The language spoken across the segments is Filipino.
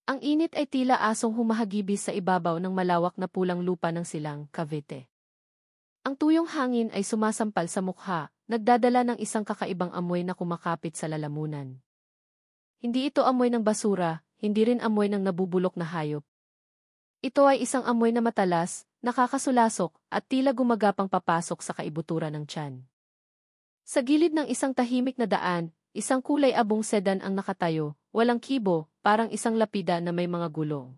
Ang init ay tila asong humahagibis sa ibabaw ng malawak na pulang lupa ng silang, Cavite. Ang tuyong hangin ay sumasampal sa mukha, nagdadala ng isang kakaibang amoy na kumakapit sa lalamunan. Hindi ito amoy ng basura, hindi rin amoy ng nabubulok na hayop. Ito ay isang amoy na matalas, nakakasulasok, at tila gumagapang papasok sa kaibuturan ng tiyan. Sa gilid ng isang tahimik na daan, isang kulay abong sedan ang nakatayo, walang kibo, parang isang lapida na may mga gulong.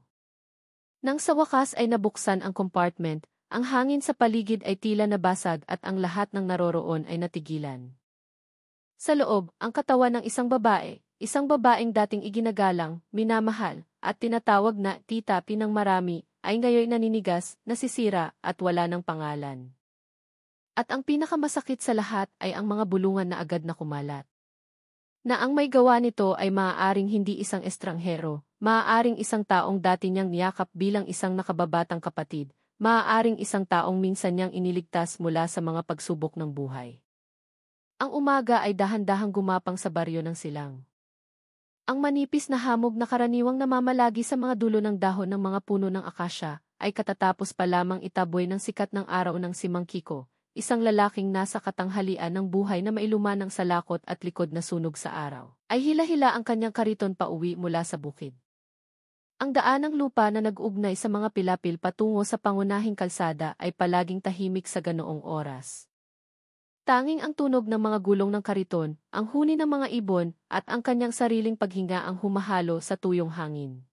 Nang sa wakas ay nabuksan ang compartment, ang hangin sa paligid ay tila nabasag at ang lahat ng naroroon ay natigilan. Sa loob, ang katawan ng isang babaeng dating iginagalang, minamahal, at tinatawag na tita pinang marami, ay ngayon naninigas, nasisira, at wala ng pangalan. At ang pinakamasakit sa lahat ay ang mga bulungan na agad na kumalat. Na ang may gawa nito ay maaaring hindi isang estranghero, maaaring isang taong dati niyang niyakap bilang isang nakababatang kapatid, maaaring isang taong minsan niyang iniligtas mula sa mga pagsubok ng buhay. Ang umaga ay dahan-dahang gumapang sa baryo ng silang. Ang manipis na hamog na karaniwang namamalagi sa mga dulo ng dahon ng mga puno ng akasya, ay katatapos pa lamang itaboy ng sikat ng araw ng si Mang Kiko, isang lalaking nasa katanghalian ng buhay na mailumanang sa lakot at likod na sunog sa araw, ay hila-hila ang kanyang kariton pauwi mula sa bukid. Ang daan ng lupa na nag-ugnay sa mga pilapil patungo sa pangunahing kalsada ay palaging tahimik sa ganoong oras. Tanging ang tunog ng mga gulong ng kariton, ang huni ng mga ibon, at ang kanyang sariling paghinga ang humahalo sa tuyong hangin.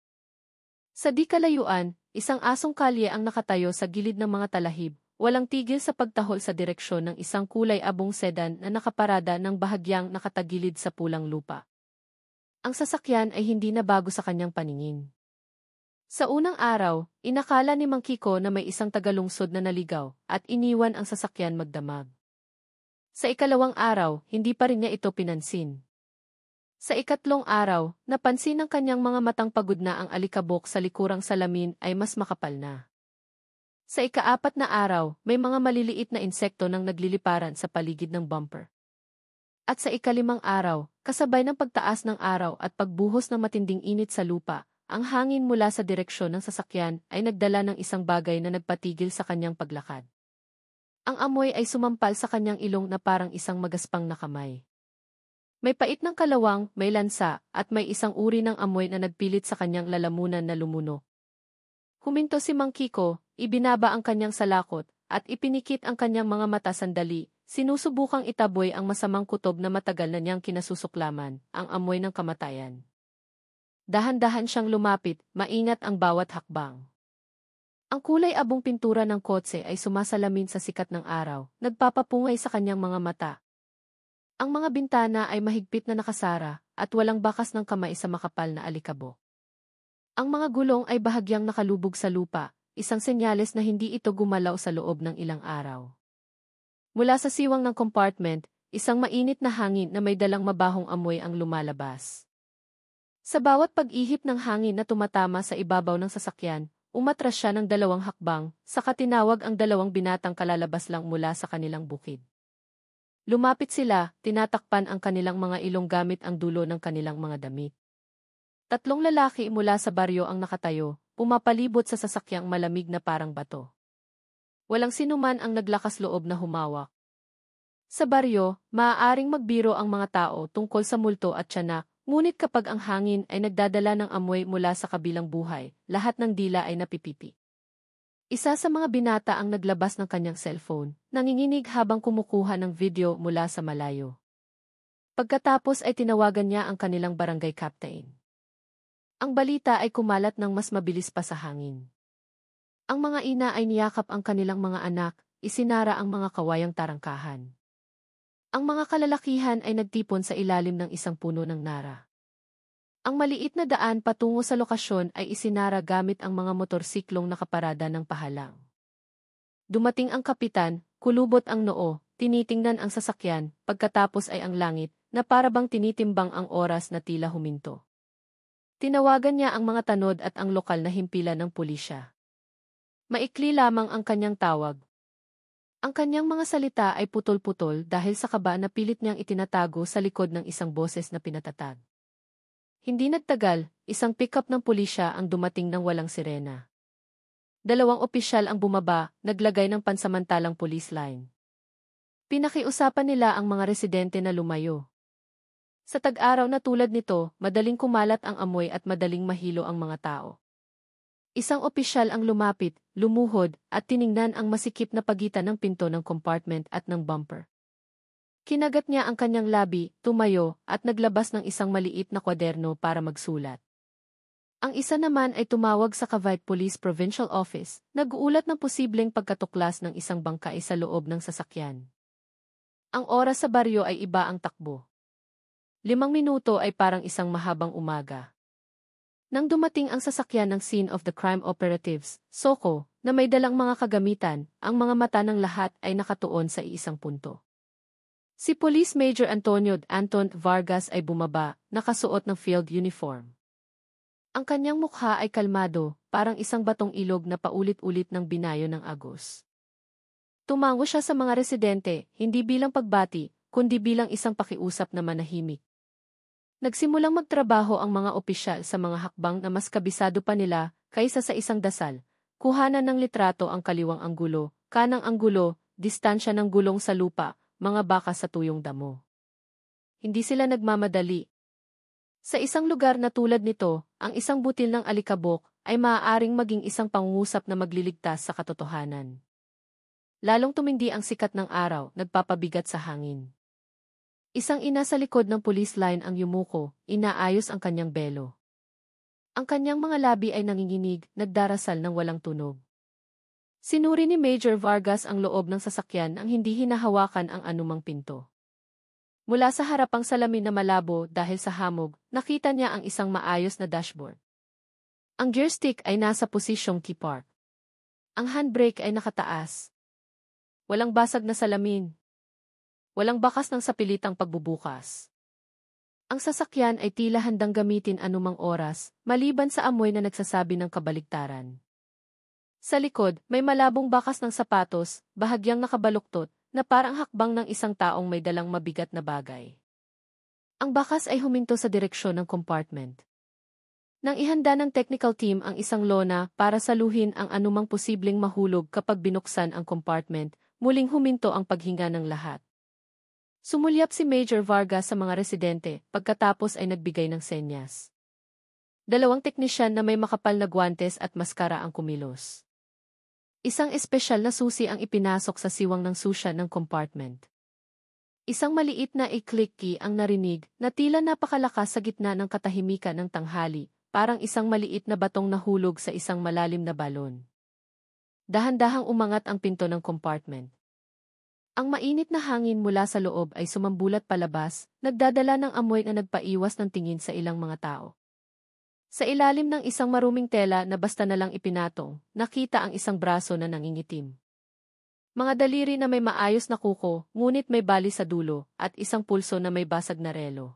Sa di kalayuan, isang asong kalye ang nakatayo sa gilid ng mga talahib, walang tigil sa pagtahol sa direksyon ng isang kulay abong sedan na nakaparada ng bahagyang nakatagilid sa pulang lupa. Ang sasakyan ay hindi na bago sa kanyang paningin. Sa unang araw, inakala ni Mang Kiko na may isang tagalungsod na naligaw, at iniwan ang sasakyan magdamag. Sa ikalawang araw, hindi pa rin niya ito pinansin. Sa ikatlong araw, napansin ng kanyang mga matang pagod na ang alikabok sa likurang salamin ay mas makapal na. Sa ikaapat na araw, may mga maliliit na insekto nang nagliliparan sa paligid ng bumper. At sa ikalimang araw, kasabay ng pagtaas ng araw at pagbuhos ng matinding init sa lupa, ang hangin mula sa direksyon ng sasakyan ay nagdala ng isang bagay na nagpatigil sa kanyang paglakad. Ang amoy ay sumampal sa kanyang ilong na parang isang magaspang na kamay. May pait ng kalawang, may lansa, at may isang uri ng amoy na nagpilit sa kanyang lalamunan na lumuno. Huminto si Mang Kiko, ibinaba ang kanyang salakot, at ipinikit ang kanyang mga mata sandali, sinusubukang itaboy ang masamang kutob na matagal na niyang kinasusuklaman, ang amoy ng kamatayan. Dahan-dahan siyang lumapit, maingat ang bawat hakbang. Ang kulay abong pintura ng kotse ay sumasalamin sa sikat ng araw, nagpapapungay sa kanyang mga mata. Ang mga bintana ay mahigpit na nakasara, at walang bakas ng kamay sa makapal na alikabok. Ang mga gulong ay bahagyang nakalubog sa lupa, isang senyales na hindi ito gumalaw sa loob ng ilang araw. Mula sa siwang ng compartment, isang mainit na hangin na may dalang mabahong amoy ang lumalabas. Sa bawat pag-ihip ng hangin na tumatama sa ibabaw ng sasakyan, umatras siya ng 2 hakbang, saka tinawag ang 2 binatang kalalabas lang mula sa kanilang bukid. Lumapit sila, tinatakpan ang kanilang mga ilong gamit ang dulo ng kanilang mga damit. 3 lalaki mula sa baryo ang nakatayo, pumapalibot sa sasakyang malamig na parang bato. Walang sinuman ang naglakas loob na humawak. Sa baryo, maaaring magbiro ang mga tao tungkol sa multo at tiyanak. Ngunit kapag ang hangin ay nagdadala ng amoy mula sa kabilang buhay, lahat ng dila ay napipipi. Isa sa mga binata ang naglabas ng kanyang cellphone, nanginginig habang kumukuha ng video mula sa malayo. Pagkatapos ay tinawagan niya ang kanilang barangay captain. Ang balita ay kumalat ng mas mabilis pa sa hangin. Ang mga ina ay niyakap ang kanilang mga anak, isinara ang mga kawayang tarangkahan. Ang mga kalalakihan ay nagtipon sa ilalim ng isang puno ng nara. Ang maliit na daan patungo sa lokasyon ay isinara gamit ang mga motorsiklong nakaparada ng pahalang. Dumating ang kapitan, kulubot ang noo, tinitingnan ang sasakyan, pagkatapos ay ang langit, na parabang tinitimbang ang oras na tila huminto. Tinawagan niya ang mga tanod at ang lokal na himpilan ng pulisya. Maikli lamang ang kanyang tawag. Ang kanyang mga salita ay putol-putol dahil sa kaba na pilit niyang itinatago sa likod ng isang boses na pinatatag. Hindi nagtagal, isang pickup ng pulisya ang dumating ng walang sirena. Dalawang opisyal ang bumaba, naglagay ng pansamantalang police line. Pinakiusapan nila ang mga residente na lumayo. Sa tag-araw na tulad nito, madaling kumalat ang amoy at madaling mahilo ang mga tao. Isang opisyal ang lumapit, lumuhod, at tiningnan ang masikip na pagitan ng pinto ng compartment at ng bumper. Kinagat niya ang kanyang labi, tumayo, at naglabas ng isang maliit na kwaderno para magsulat. Ang isa naman ay tumawag sa Cavite Police Provincial Office, nag-uulat ng posibleng pagkatuklas ng isang bangkay sa loob ng sasakyan. Ang oras sa baryo ay iba ang takbo. 5 minuto ay parang isang mahabang umaga. Nang dumating ang sasakyan ng Scene of the Crime Operatives, SOCO, na may dalang mga kagamitan, ang mga mata ng lahat ay nakatuon sa iisang punto. Si Police Major Anton Vargas ay bumaba, nakasuot ng field uniform. Ang kanyang mukha ay kalmado, parang isang batong ilog na paulit-ulit ng binayo ng agos. Tumango siya sa mga residente, hindi bilang pagbati, kundi bilang isang pakiusap na manahimik. Nagsimulang magtrabaho ang mga opisyal sa mga hakbang na mas kabisado pa nila kaysa sa isang dasal. Kuhanan ng litrato ang kaliwang anggulo, kanang anggulo, distansya ng gulong sa lupa, mga baka sa tuyong damo. Hindi sila nagmamadali. Sa isang lugar na tulad nito, ang isang butil ng alikabok ay maaaring maging isang pangungusap na magliligtas sa katotohanan. Lalong tumindi ang sikat ng araw, nagpapabigat sa hangin. Isang ina sa likod ng police line ang yumuko, inaayos ang kanyang belo. Ang kanyang mga labi ay nanginginig, nagdarasal ng walang tunog. Sinuri ni Major Vargas ang loob ng sasakyan nang hindi hinahawakan ang anumang pinto. Mula sa harapang salamin na malabo dahil sa hamog, nakita niya ang isang maayos na dashboard. Ang gear stick ay nasa posisyong key park. Ang handbrake ay nakataas. Walang basag na salamin. Walang bakas ng sapilitang pagbubukas. Ang sasakyan ay tila handang gamitin anumang oras, maliban sa amoy na nagsasabi ng kabaliktaran. Sa likod, may malabong bakas ng sapatos, bahagyang nakabaluktot, na parang hakbang ng isang taong may dalang mabigat na bagay. Ang bakas ay huminto sa direksyon ng compartment. Nang ihanda ng technical team ang isang lona para saluhin ang anumang posibleng mahulog kapag binuksan ang compartment, muling huminto ang paghinga ng lahat. Sumulyap si Major Vargas sa mga residente, pagkatapos ay nagbigay ng senyas. 2 teknisyan na may makapal na gwantes at maskara ang kumilos. Isang espesyal na susi ang ipinasok sa siwang ng susya ng compartment. Isang maliit na i-click key ang narinig na tila napakalakas sa gitna ng katahimikan ng tanghali, parang isang maliit na batong nahulog sa isang malalim na balon. Dahan-dahang umangat ang pinto ng compartment. Ang mainit na hangin mula sa loob ay sumambulat palabas, nagdadala ng amoy na nagpaiwas ng tingin sa ilang mga tao. Sa ilalim ng isang maruming tela na basta na lang ipinatong, nakita ang isang braso na nangingitim. Mga daliri na may maayos na kuko, ngunit may bali sa dulo, at isang pulso na may basag na relo.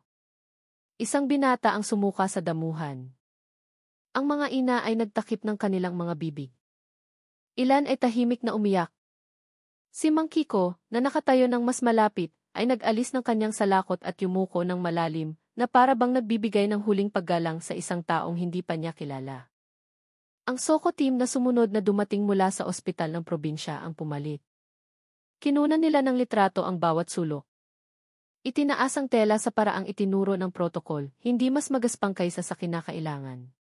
Isang binata ang sumuka sa damuhan. Ang mga ina ay nagtakip ng kanilang mga bibig. Ilan ay tahimik na umiyak. Si Mang Kiko, na nakatayo ng mas malapit, ay nag-alis ng kanyang salakot at yumuko ng malalim, na para bang nagbibigay ng huling paggalang sa isang taong hindi pa niya kilala. Ang SOCO team na sumunod na dumating mula sa ospital ng probinsya ang pumalit. Kinunan nila ng litrato ang bawat sulok. Itinaas ang tela sa paraang itinuro ng protokol, hindi mas magaspang kaysa sa kinakailangan.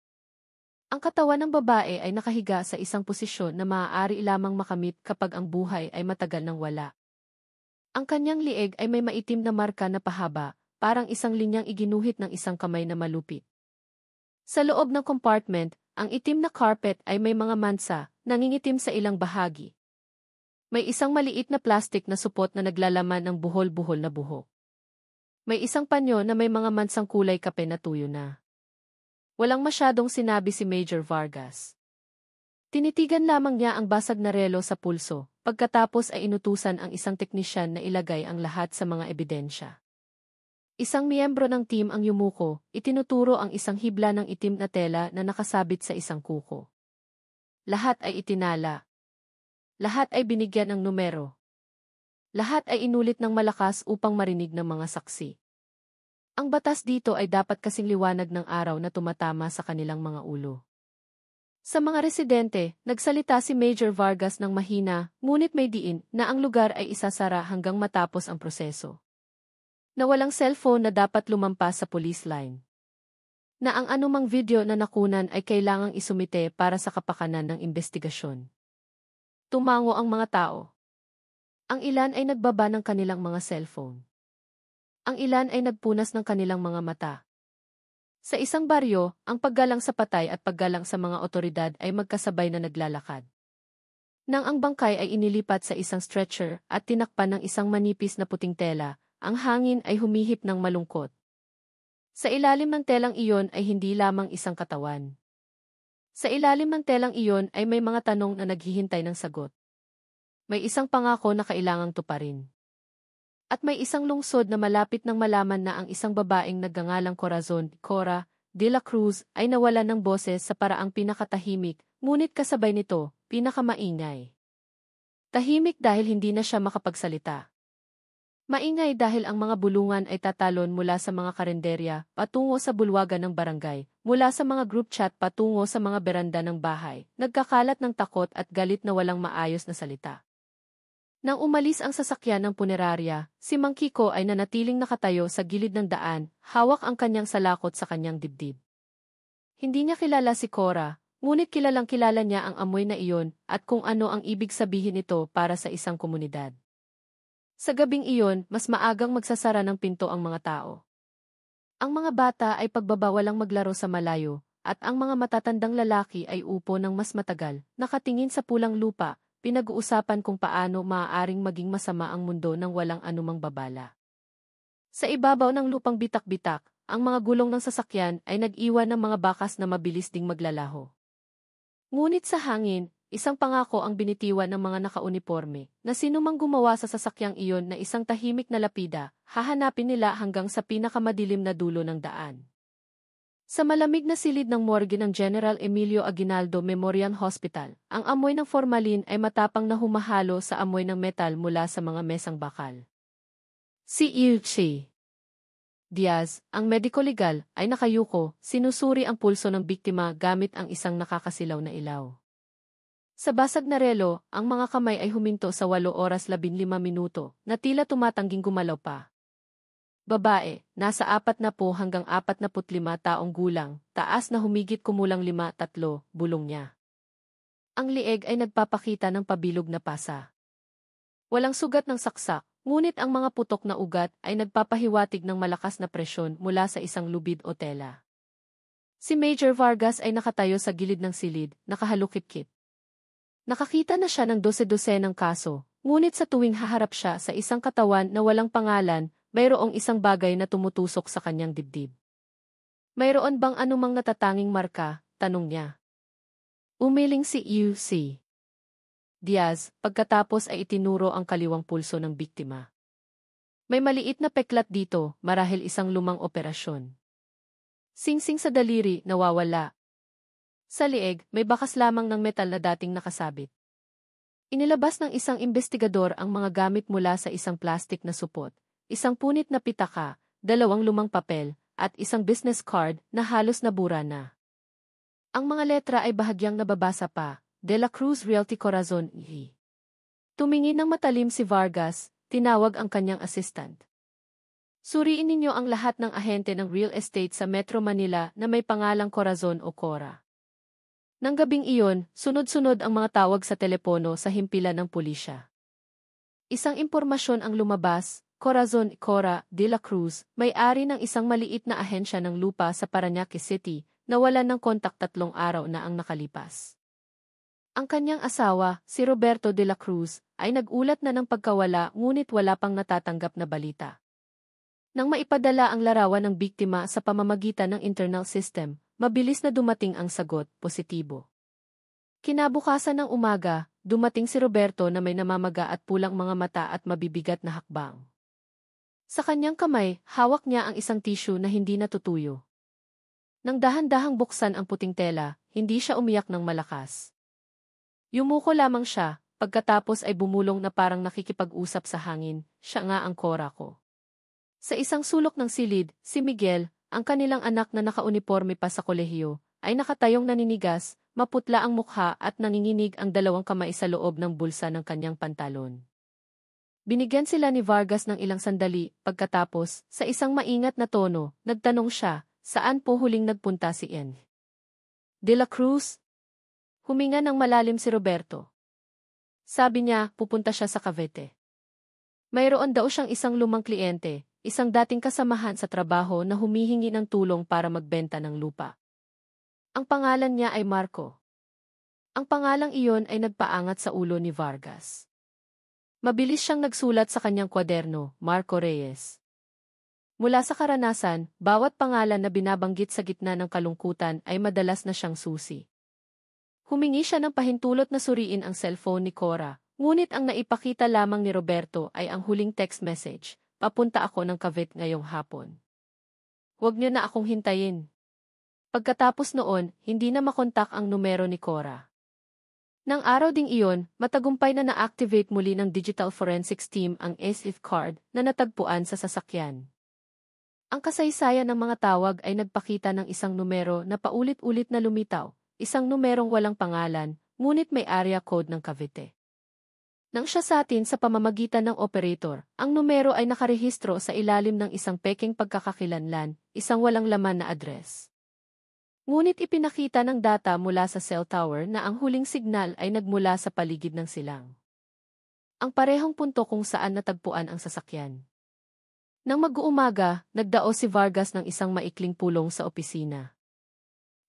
Ang katawan ng babae ay nakahiga sa isang posisyon na maaari lamang makamit kapag ang buhay ay matagal nang wala. Ang kanyang lieg ay may maitim na marka na pahaba, parang isang linyang iginuhit ng isang kamay na malupit. Sa loob ng compartment, ang itim na carpet ay may mga mansa, nangingitim sa ilang bahagi. May isang maliit na plastic na supot na naglalaman ng buhol-buhol na buhok. May isang panyo na may mga mansang kulay kape na tuyo na. Walang masyadong sinabi si Major Vargas. Tinitigan lamang niya ang basag na relo sa pulso, pagkatapos ay inutusan ang isang teknisyan na ilagay ang lahat sa mga ebidensya. Isang miyembro ng team ang yumuko, itinuturo ang isang hibla ng itim na tela na nakasabit sa isang kuko. Lahat ay itinala. Lahat ay binigyan ng numero. Lahat ay inulit ng malakas upang marinig ng mga saksi. Ang batas dito ay dapat kasing liwanag ng araw na tumatama sa kanilang mga ulo. Sa mga residente, nagsalita si Major Vargas ng mahina, ngunit may diin na ang lugar ay isasara hanggang matapos ang proseso. Na walang cellphone na dapat lumampas sa police line. Na ang anumang video na nakunan ay kailangang isumite para sa kapakanan ng investigasyon. Tumango ang mga tao. Ang ilan ay nagbaba ng kanilang mga cellphone. Ang ilan ay nagpunas ng kanilang mga mata. Sa isang baryo, ang paggalang sa patay at paggalang sa mga otoridad ay magkasabay na naglalakad. Nang ang bangkay ay inilipat sa isang stretcher at tinakpan ng isang manipis na puting tela, ang hangin ay humihip ng malungkot. Sa ilalim ng telang iyon ay hindi lamang isang katawan. Sa ilalim ng telang iyon ay may mga tanong na naghihintay ng sagot. May isang pangako na kailangang tuparin. At may isang lungsod na malapit nang malaman na ang isang babaeng nagngangalang Corazon, Cora, de la Cruz, ay nawalan ng boses sa paraang pinakatahimik, ngunit kasabay nito, pinakamaingay. Tahimik dahil hindi na siya makapagsalita. Maingay dahil ang mga bulungan ay tatalon mula sa mga karenderya, patungo sa bulwagan ng barangay, mula sa mga group chat patungo sa mga beranda ng bahay, nagkakalat ng takot at galit na walang maayos na salita. Nang umalis ang sasakyan ng punerarya, si Mang Kiko ay nanatiling nakatayo sa gilid ng daan, hawak ang kanyang salakot sa kanyang dibdib. Hindi niya kilala si Cora, ngunit kilalang kilala niya ang amoy na iyon at kung ano ang ibig sabihin nito para sa isang komunidad. Sa gabing iyon, mas maagang magsasara ng pinto ang mga tao. Ang mga bata ay pagbabawalang maglaro sa malayo, at ang mga matatandang lalaki ay upo ng mas matagal, nakatingin sa pulang lupa, pinag-uusapan kung paano maaaring maging masama ang mundo nang walang anumang babala. Sa ibabaw ng lupang bitak-bitak, ang mga gulong ng sasakyan ay nag-iwan ng mga bakas na mabilis ding maglalaho. Ngunit sa hangin, isang pangako ang binitiwan ng mga nakauniporme, na sinumang gumawa sa sasakyang iyon na isang tahimik na lapida, hahanapin nila hanggang sa pinakamadilim na dulo ng daan. Sa malamig na silid ng morgue ng General Emilio Aguinaldo Memorial Hospital, ang amoy ng formalin ay matapang na humahalo sa amoy ng metal mula sa mga mesang bakal. Si Ilchi Diaz, ang mediko legal, ay nakayuko, sinusuri ang pulso ng biktima gamit ang isang nakakasilaw na ilaw. Sa basag na relo, ang mga kamay ay huminto sa 8 oras 15 minuto, na tila tumatangging gumalaw pa. Babae, nasa 40 hanggang 45 taong gulang, taas na humigit kumulang 5'3", bulong niya. Ang lieg ay nagpapakita ng pabilog na pasa. Walang sugat ng saksak, ngunit ang mga putok na ugat ay nagpapahiwatig ng malakas na presyon mula sa isang lubid o tela. Si Major Vargas ay nakatayo sa gilid ng silid, nakahalukip-kip. Nakakita na siya ng 12 ng kaso, ngunit sa tuwing haharap siya sa isang katawan na walang pangalan, mayroong isang bagay na tumutusok sa kanyang dibdib. Mayroon bang anumang natatanging marka? Tanong niya. Umiling si U.C. Diaz, pagkatapos ay itinuro ang kaliwang pulso ng biktima. May maliit na peklat dito, marahil isang lumang operasyon. Singsing sa daliri, nawawala. Sa lieg, may bakas lamang ng metal na dating nakasabit. Inilabas ng isang investigador ang mga gamit mula sa isang plastik na supot, isang punit na pitaka, 2 lumang papel, at isang business card na halos nabura na. Ang mga letra ay bahagyang nababasa pa, De la Cruz Realty Corazon E. Tumingin ng matalim si Vargas, tinawag ang kanyang assistant. Suriin ninyo ang lahat ng ahente ng real estate sa Metro Manila na may pangalang Corazon o Cora. Nang gabing iyon, sunod-sunod ang mga tawag sa telepono sa himpilan ng pulisya. Isang impormasyon ang lumabas, Corazon Cora de la Cruz, may-ari ng isang maliit na ahensya ng lupa sa Parañaque City, nawalan ng kontak 3 araw na ang nakalipas. Ang kanyang asawa, si Roberto de la Cruz, ay nag-ulat na ng pagkawala ngunit wala pang natatanggap na balita. Nang maipadala ang larawan ng biktima sa pamamagitan ng internal system, mabilis na dumating ang sagot, positibo. Kinabukasan ng umaga, dumating si Roberto na may namamaga at pulang mga mata at mabibigat na hakbang. Sa kanyang kamay, hawak niya ang isang tissue na hindi natutuyo. Nang dahan-dahang buksan ang puting tela, hindi siya umiyak ng malakas. Yumuko lamang siya, pagkatapos ay bumulong na parang nakikipag-usap sa hangin, siya nga ang Cora ko. Sa isang sulok ng silid, si Miguel, ang kanilang anak na nakauniporme pa sa kolehiyo, ay nakatayong naninigas, maputla ang mukha at nanginginig ang dalawang kamay sa loob ng bulsa ng kanyang pantalon. Binigyan sila ni Vargas ng ilang sandali, pagkatapos, sa isang maingat na tono, nagtanong siya, saan po huling nagpunta si N. De la Cruz? Huminga ng malalim si Roberto. Sabi niya, pupunta siya sa Cavite. Mayroon daw siyang isang lumang kliyente, isang dating kasamahan sa trabaho na humihingi ng tulong para magbenta ng lupa. Ang pangalan niya ay Marco. Ang pangalang iyon ay nagpaangat sa ulo ni Vargas. Mabilis siyang nagsulat sa kanyang kwaderno, Marco Reyes. Mula sa karanasan, bawat pangalan na binabanggit sa gitna ng kalungkutan ay madalas na siyang susi. Humingi siya ng pahintulot na suriin ang cellphone ni Cora, ngunit ang naipakita lamang ni Roberto ay ang huling text message, papunta ako ng Cavite ngayong hapon. Huwag niyo na akong hintayin. Pagkatapos noon, hindi na makontak ang numero ni Cora. Nang araw ding iyon, matagumpay na na-activate muli ng Digital Forensics Team ang SIF card na natagpuan sa sasakyan. Ang kasaysayan ng mga tawag ay nagpakita ng isang numero na paulit-ulit na lumitaw, isang numerong walang pangalan, ngunit may area code ng Cavite. Nang siya sa atin sa pamamagitan ng operator, ang numero ay nakarehistro sa ilalim ng isang peking pagkakakilanlan, isang walang laman na address. Ngunit ipinakita ng data mula sa cell tower na ang huling signal ay nagmula sa paligid ng silang. Ang parehong punto kung saan natagpuan ang sasakyan. Nang mag-uumaga, nagdao si Vargas ng isang maikling pulong sa opisina.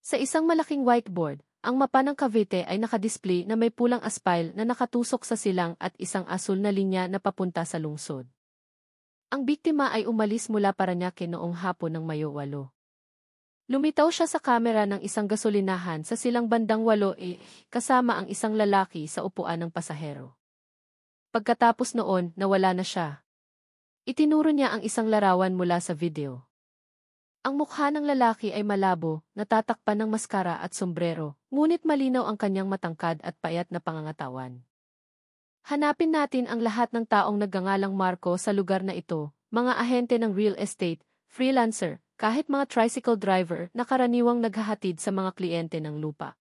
Sa isang malaking whiteboard, ang mapa ng Cavite ay nakadisplay na may pulang aspal na nakatusok sa silang at isang asul na linya na papunta sa lungsod. Ang biktima ay umalis mula Parañaque noong hapon ng Mayo 8. Lumitaw siya sa kamera ng isang gasolinahan sa silang bandang 8 kasama ang isang lalaki sa upuan ng pasahero. Pagkatapos noon, nawala na siya. Itinuro niya ang isang larawan mula sa video. Ang mukha ng lalaki ay malabo, natatakpan ng maskara at sombrero, ngunit malinaw ang kanyang matangkad at payat na pangangatawan. Hanapin natin ang lahat ng taong nagngangalang Marco sa lugar na ito, mga ahente ng real estate, freelancer, kahit mga tricycle driver na karaniwang naghahatid sa mga kliyente ng lupa.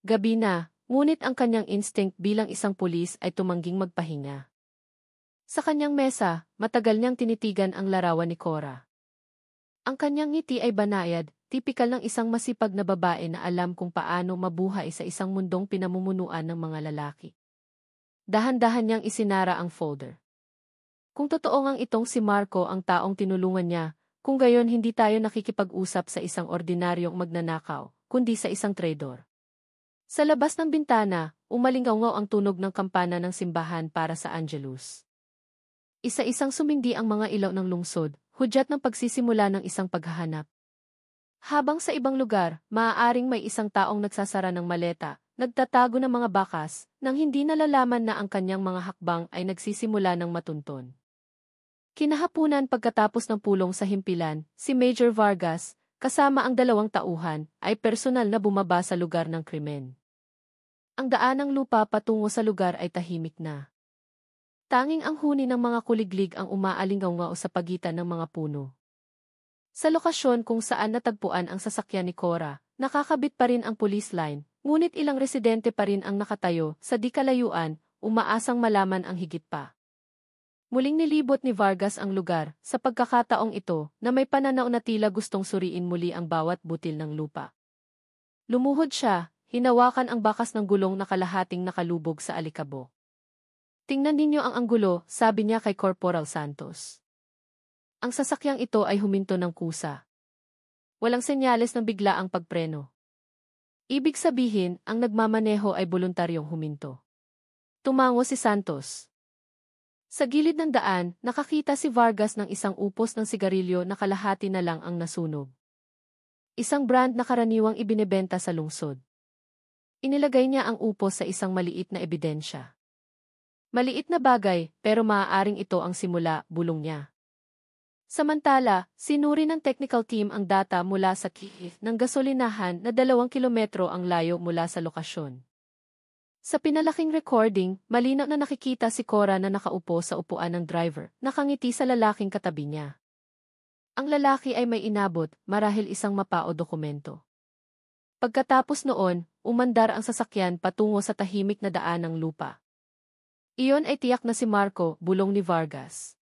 Gabi na, ngunit ang kanyang instinct bilang isang pulis ay tumangging magpahinga. Sa kanyang mesa, matagal niyang tinitigan ang larawan ni Cora. Ang kanyang ngiti ay banayad, tipikal ng isang masipag na babae na alam kung paano mabuhay sa isang mundong pinamumunuan ng mga lalaki. Dahan-dahan niyang isinara ang folder. Kung totoo ngang itong si Marco ang taong tinulungan niya, kung gayon hindi tayo nakikipag-usap sa isang ordinaryong magnanakaw, kundi sa isang traidor. Sa labas ng bintana, umalingaw ang tunog ng kampana ng simbahan para sa Angelus. Isa-isang sumindi ang mga ilaw ng lungsod, hudyat ng pagsisimula ng isang paghahanap. Habang sa ibang lugar, maaaring may isang taong nagsasara ng maleta, nagtatago ng mga bakas, nang hindi nalalaman na ang kanyang mga hakbang ay nagsisimula ng matunton. Kinahapunan pagkatapos ng pulong sa himpilan, si Major Vargas, kasama ang 2 tauhan, ay personal na bumaba sa lugar ng krimen. Ang daanang lupa patungo sa lugar ay tahimik na. Tanging ang huni ng mga kuliglig ang umaalingaw sa pagitan ng mga puno. Sa lokasyon kung saan natagpuan ang sasakyan ni Cora, nakakabit pa rin ang police line, ngunit ilang residente pa rin ang nakatayo sa di kalayuan, umaasang malaman ang higit pa. Muling nilibot ni Vargas ang lugar, sa pagkakataong ito, na may pananaw na tila gustong suriin muli ang bawat butil ng lupa. Lumuhod siya, hinawakan ang bakas ng gulong na kalahating nakalubog sa alikabok. Tingnan ninyo ang anggulo, sabi niya kay Corporal Santos. Ang sasakyang ito ay huminto ng kusa. Walang senyales ng bigla ang pagpreno. Ibig sabihin, ang nagmamaneho ay voluntaryong huminto. Tumango si Santos. Sa gilid ng daan, nakakita si Vargas ng isang upos ng sigarilyo na kalahati na lang ang nasunog. Isang brand na karaniwang ibinebenta sa lungsod. Inilagay niya ang upos sa isang maliit na ebidensya. Maliit na bagay, pero maaaring ito ang simula, bulong niya. Samantala, sinuri ng technical team ang data mula sa key ng gasolinahan na 2 kilometro ang layo mula sa lokasyon. Sa pinalaking recording, malinaw na nakikita si Cora na nakaupo sa upuan ng driver, nakangiti sa lalaking katabi niya. Ang lalaki ay may inabot, marahil isang mapa o dokumento. Pagkatapos noon, umandar ang sasakyan patungo sa tahimik na daan ng lupa. Iyon ay tiyak na si Marco, bulong ni Vargas.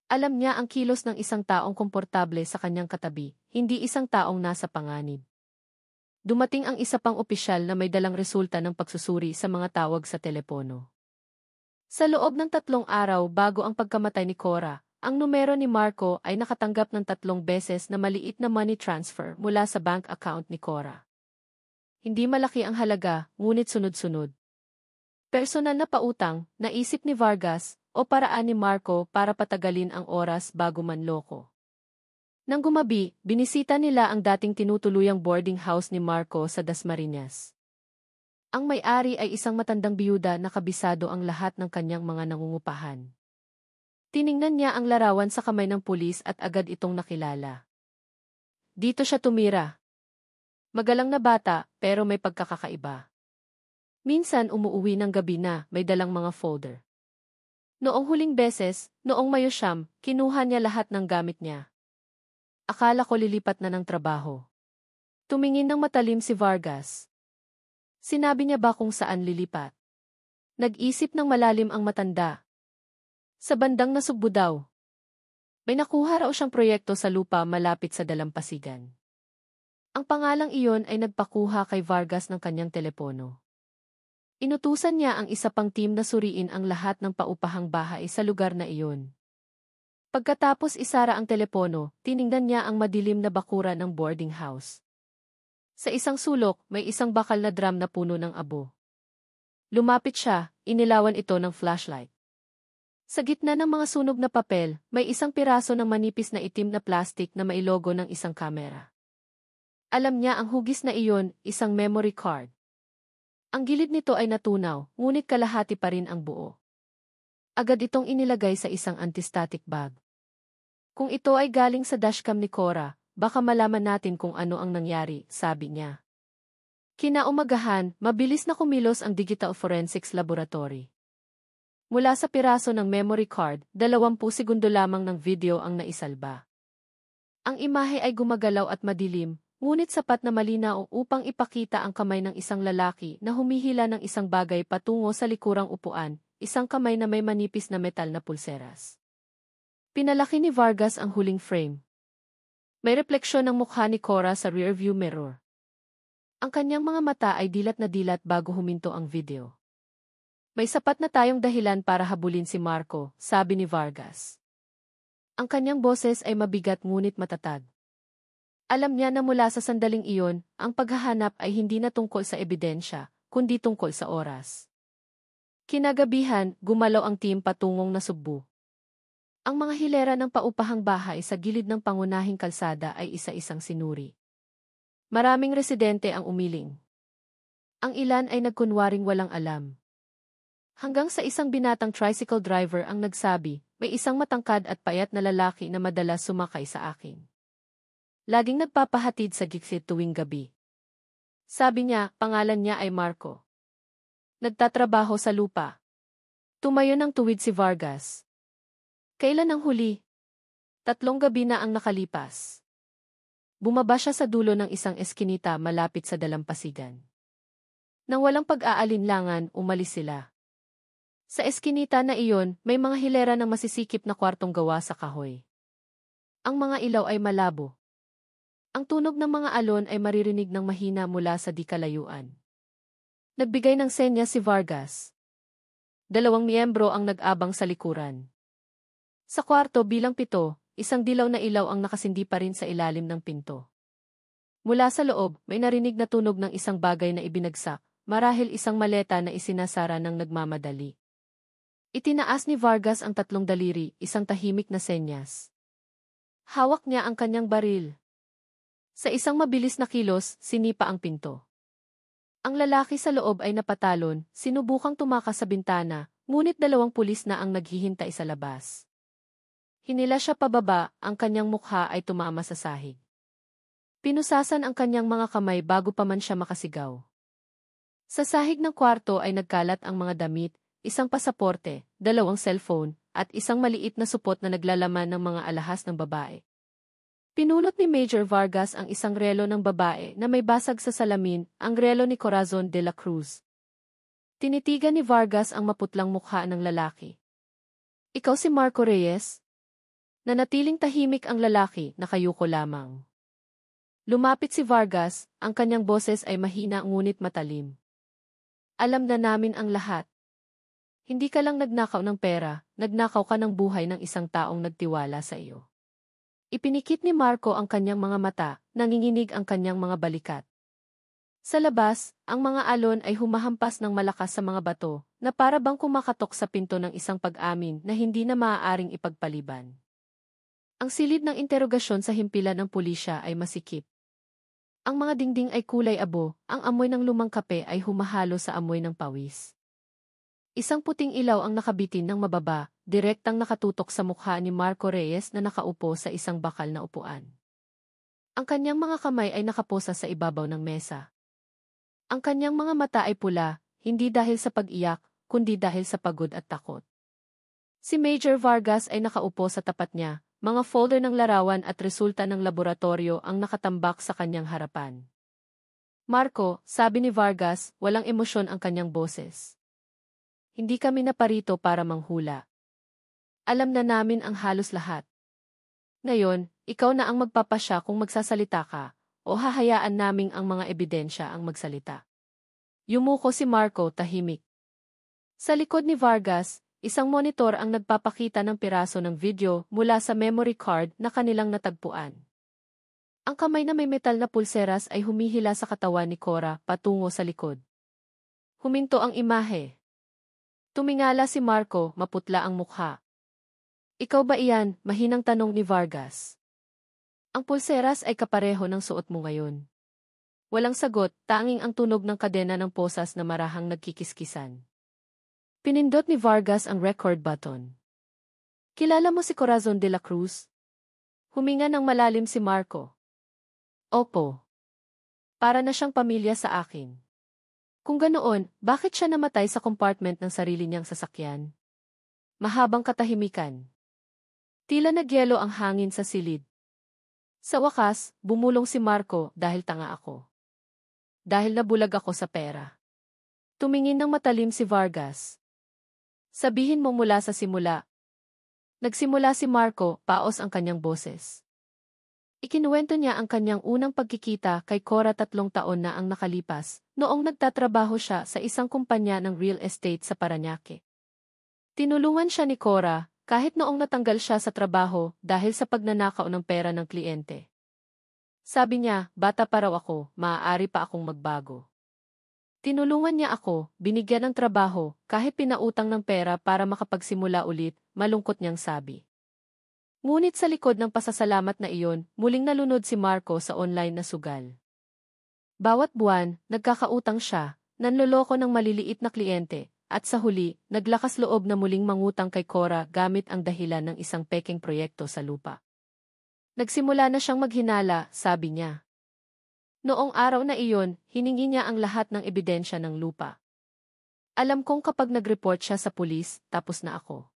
Alam niya ang kilos ng isang taong komportable sa kanyang katabi, hindi isang taong nasa panganib. Dumating ang isa pang opisyal na may dalang resulta ng pagsusuri sa mga tawag sa telepono. Sa loob ng 3 araw bago ang pagkamatay ni Cora, ang numero ni Marco ay nakatanggap ng 3 beses na maliit na money transfer mula sa bank account ni Cora. Hindi malaki ang halaga, ngunit sunod-sunod. Personal na pautang, naisip ni Vargas, o paraan ni Marco para patagalin ang oras bago manloko. Nang gumabi, binisita nila ang dating tinutuluyang boarding house ni Marco sa Dasmariñas. Ang may-ari ay isang matandang biyuda na kabisado ang lahat ng kanyang mga nangungupahan. Tiningnan niya ang larawan sa kamay ng pulis at agad itong nakilala. Dito siya tumira. Magalang na bata, pero may pagkakaiba. Minsan umuuwi ng gabi na, may dalang mga folder. Noong huling beses, noong Mayo 9, kinuha niya lahat ng gamit niya. Akala ko lilipat na ng trabaho. Tumingin ng matalim si Vargas. Sinabi niya ba kung saan lilipat? Nag-isip ng malalim ang matanda. Sa bandang Nasugbu daw. May nakuha raw siyang proyekto sa lupa malapit sa dalampasigan. Ang pangalang iyon ay nagpakuha kay Vargas ng kanyang telepono. Inutusan niya ang isa pang team na suriin ang lahat ng paupahang bahay sa lugar na iyon. Pagkatapos isara ang telepono, tiningnan niya ang madilim na bakuran ng boarding house. Sa isang sulok, may isang bakal na drum na puno ng abo. Lumapit siya, inilawan ito ng flashlight. Sa gitna ng mga sunog na papel, may isang piraso ng manipis na itim na plastik na may logo ng isang kamera. Alam niya ang hugis na iyon, isang memory card. Ang gilid nito ay natunaw, ngunit kalahati pa rin ang buo. Agad itong inilagay sa isang anti-static bag. Kung ito ay galing sa dashcam ni Cora, baka malaman natin kung ano ang nangyari, sabi niya. Kinaumagahan, mabilis na kumilos ang Digital Forensics Laboratory. Mula sa piraso ng memory card, 20 segundo lamang ng video ang naisalba. Ang imahe ay gumagalaw at madilim, ngunit sapat na malinaw upang ipakita ang kamay ng isang lalaki na humihila ng isang bagay patungo sa likurang upuan, isang kamay na may manipis na metal na pulseras. Pinalaki ni Vargas ang huling frame. May refleksyon ng mukha ni Cora sa rearview mirror. Ang kanyang mga mata ay dilat na dilat bago huminto ang video. May sapat na tayong dahilan para habulin si Marco, sabi ni Vargas. Ang kanyang boses ay mabigat ngunit matatag. Alam niya na mula sa sandaling iyon, ang paghahanap ay hindi na tungkol sa ebidensya, kundi tungkol sa oras. Kinagabihan, gumalaw ang team patungong Nasugbu. Ang mga hilera ng paupahang bahay sa gilid ng pangunahing kalsada ay isa-isang sinuri. Maraming residente ang umiling. Ang ilan ay nagkunwaring walang alam. Hanggang sa isang binatang tricycle driver ang nagsabi, may isang matangkad at payat na lalaki na madalas sumakay sa akin. Laging nagpapahatid sa giksit tuwing gabi. Sabi niya, pangalan niya ay Marco. Nagtatrabaho sa lupa. Tumayo ng tuwid si Vargas. Kailan ang huli? 3 gabi na ang nakalipas. Bumaba siya sa dulo ng isang eskinita malapit sa dalampasigan. Nang walang pag-aalinlangan, umalis sila. Sa eskinita na iyon, may mga hilera ng masisikip na kwartong gawa sa kahoy. Ang mga ilaw ay malabo. Ang tunog ng mga alon ay maririnig ng mahina mula sa di kalayuan. Nagbigay ng senya si Vargas. 2 miyembro ang nag-abang sa likuran. Sa kwarto bilang 7, isang dilaw na ilaw ang nakasindi pa rin sa ilalim ng pinto. Mula sa loob, may narinig na tunog ng isang bagay na ibinagsak, marahil isang maleta na isinasara ng nagmamadali. Itinaas ni Vargas ang 3 daliri, isang tahimik na senyas. Hawak niya ang kanyang baril. Sa isang mabilis na kilos, sinipa ang pinto. Ang lalaki sa loob ay napatalon, sinubukang tumakas sa bintana, ngunit 2 pulis na ang naghihintay sa labas. Hinila siya pababa, ang kanyang mukha ay tumama sa sahig. Pinusasan ang kanyang mga kamay bago pa man siya makasigaw. Sa sahig ng kwarto ay nagkalat ang mga damit, isang pasaporte, 2 cellphone, at isang maliit na supot na naglalaman ng mga alahas ng babae. Pinulot ni Major Vargas ang isang relo ng babae na may basag sa salamin, ang relo ni Corazon de la Cruz. Tinitigan ni Vargas ang maputlang mukha ng lalaki. Ikaw si Marco Reyes? Nanatiling tahimik ang lalaki, nakayuko lamang. Lumapit si Vargas, ang kanyang boses ay mahina ngunit matalim. Alam na namin ang lahat. Hindi ka lang nagnakaw ng pera, nagnakaw ka ng buhay ng isang taong nagtiwala sa iyo. Ipinikit ni Marco ang kanyang mga mata, nanginginig ang kanyang mga balikat. Sa labas, ang mga alon ay humahampas ng malakas sa mga bato, na para bang kumakatok sa pinto ng isang pag-amin na hindi na maaaring ipagpaliban. Ang silid ng interogasyon sa himpilan ng pulisya ay masikip. Ang mga dingding ay kulay abo, ang amoy ng lumang kape ay humahalo sa amoy ng pawis. Isang puting ilaw ang nakabitin ng mababa, direktang nakatutok sa mukha ni Marco Reyes na nakaupo sa isang bakal na upuan. Ang kanyang mga kamay ay nakaposa sa ibabaw ng mesa. Ang kanyang mga mata ay pula, hindi dahil sa pag-iyak, kundi dahil sa pagod at takot. Si Major Vargas ay nakaupo sa tapat niya, mga folder ng larawan at resulta ng laboratorio ang nakatambak sa kanyang harapan. Marco, sabi ni Vargas, walang emosyon ang kanyang boses. Hindi kami naparito para manghula. Alam na namin ang halos lahat. Ngayon, ikaw na ang magpapasya kung magsasalita ka, o hahayaan naming ang mga ebidensya ang magsalita. Yumuko si Marco, tahimik. Sa likod ni Vargas, isang monitor ang nagpapakita ng piraso ng video mula sa memory card na kanilang natagpuan. Ang kamay na may metal na pulseras ay humihila sa katawan ni Cora patungo sa likod. Huminto ang imahe. Tumingala si Marco, maputla ang mukha. Ikaw ba iyan? Mahinang tanong ni Vargas. Ang pulseras ay kapareho ng suot mo ngayon. Walang sagot, tanging ang tunog ng kadena ng posas na marahang nagkikiskisan. Pinindot ni Vargas ang record button. Kilala mo si Corazon de la Cruz? Huminga ng malalim si Marco. Opo. Para na siyang pamilya sa akin. Kung ganoon, bakit siya namatay sa compartment ng sarili niyang sasakyan? Mahabang katahimikan. Tila nagyelo ang hangin sa silid. Sa wakas, bumulong si Marco dahil tanga ako. Dahil nabulag ako sa pera. Tumingin ng matalim si Vargas. Sabihin mo mula sa simula. Nagsimula si Marco, paos ang kanyang boses. Ikinuwento niya ang kanyang unang pagkikita kay Cora 3 taon na ang nakalipas, noong nagtatrabaho siya sa isang kumpanya ng real estate sa Parañaque. Tinulungan siya ni Cora, kahit noong natanggal siya sa trabaho dahil sa pagnanakaw ng pera ng kliyente. Sabi niya, bata pa raw ako, maaari pa akong magbago. Tinulungan niya ako, binigyan ng trabaho, kahit pinautang ng pera para makapagsimula ulit, malungkot niyang sabi. Ngunit sa likod ng pasasalamat na iyon, muling nalunod si Marco sa online na sugal. Bawat buwan, nagkakautang siya, nanloloko ng maliliit na kliyente, at sa huli, naglakas loob na muling mangutang kay Cora gamit ang dahilan ng isang pekeng proyekto sa lupa. Nagsimula na siyang maghinala, sabi niya. Noong araw na iyon, hiningi niya ang lahat ng ebidensya ng lupa. Alam kong kapag nag-report siya sa pulis, tapos na ako.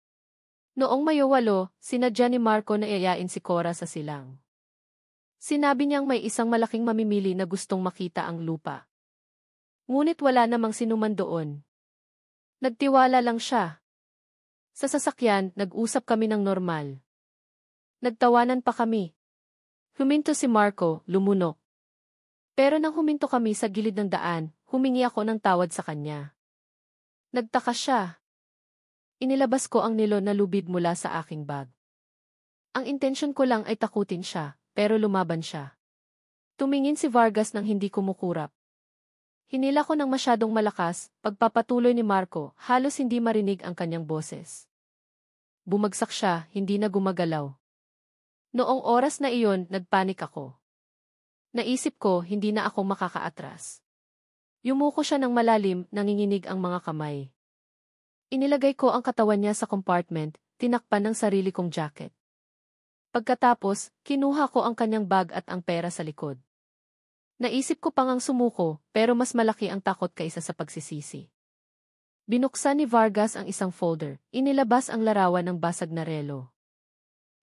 Noong Mayo 8, sinadya ni Marco na iayain si Cora sa silang. Sinabi niyang may isang malaking mamimili na gustong makita ang lupa. Ngunit wala namang sinuman doon. Nagtiwala lang siya. Sa sasakyan, nag-usap kami ng normal. Nagtawanan pa kami. Huminto si Marco, lumunok. Pero nang huminto kami sa gilid ng daan, humingi ako ng tawad sa kanya. Nagtaka siya. Inilabas ko ang nilon na lubid mula sa aking bag. Ang intensyon ko lang ay takutin siya, pero lumaban siya. Tumingin si Vargas nang hindi kumukurap. Hinila ko ng masyadong malakas, pagpapatuloy ni Marco, halos hindi marinig ang kanyang boses. Bumagsak siya, hindi na gumagalaw. Noong oras na iyon, nagpanik ako. Naisip ko, hindi na ako makakaatras. Yumuko siya ng malalim, nanginginig ang mga kamay. Inilagay ko ang katawan niya sa compartment, tinakpan ng sarili kong jacket. Pagkatapos, kinuha ko ang kanyang bag at ang pera sa likod. Naisip ko pang ang sumuko, pero mas malaki ang takot kaysa sa pagsisisi. Binuksan ni Vargas ang isang folder, inilabas ang larawan ng basag na relo.